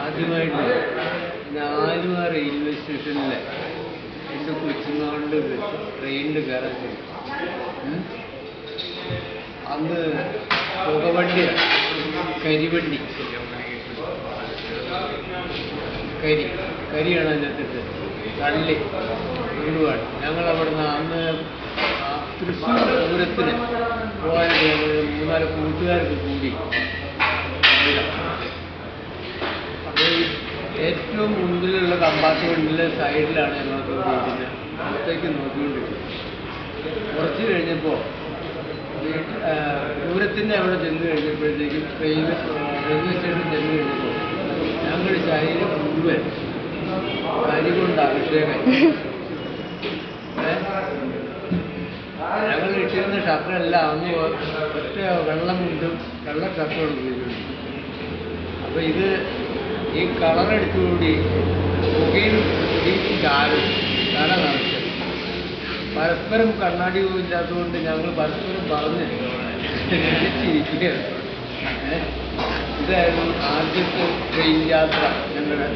ആദ്യമായിട്ട് ആലുവ റെയിൽവേ സ്റ്റേഷനിൽ എൻ്റെ കൊച്ചുനാളിൽ ട്രെയിനിൽ കയറാൻ അന്ന് പുകവണ്ടിയാണ്, കരിവണ്ടി, കരിയാണ് അതിനകത്തിട്ട് തള്ളി വീടുവാണ്. ഞങ്ങൾ അവിടുന്ന് അന്ന് തൃശ്ശൂർ പൂരത്തിന് പോകാനായിട്ട് ഞങ്ങൾ 3-4 കൂട്ടുകാർക്ക് കൂടി. അപ്പോൾ ഏറ്റവും മുൻപിലുള്ള കമ്പാർട്ട്മെൻറ്റിലെ സൈഡിലാണ് ഞങ്ങൾക്ക് ഇരിക്കുന്നത്. പുറത്തേക്ക് നോക്കിക്കൊണ്ടിരിക്കുന്നത്. കുറച്ച് കഴിഞ്ഞപ്പോൾ പൂരത്തിൻ്റെ അവിടെ ചെന്ന് കഴിഞ്ഞപ്പോഴത്തേക്കും റെയിൽവേ സ്റ്റേഷൻ ചെന്ന് കഴിഞ്ഞപ്പോൾ ഞങ്ങളുടെ ശരീരം മുഴുവൻ കരി കൊണ്ട് അഭിഷേകം. ഞങ്ങൾ ഇട്ടിരുന്ന ഷർട്ടെല്ലാം അന്ന് ഒറ്റ വെള്ളം കൊണ്ടും വെള്ള ഷർട്ടോട് ഉപയോഗിക്കുന്നു. അപ്പോൾ ഇത് ഈ കളറടിച്ചുകൂടി പുകയും ചാരും തല നിറച്ച് പരസ്പരം കണ്ണാടി ഇല്ലാത്തതുകൊണ്ട് ഞങ്ങൾ പരസ്പരം പറഞ്ഞ് രസിച്ചിരിക്കുകയാണ്. ഇതായിരുന്നു ആദ്യത്തെ ട്രെയിൻ യാത്ര ഞങ്ങളുടെ.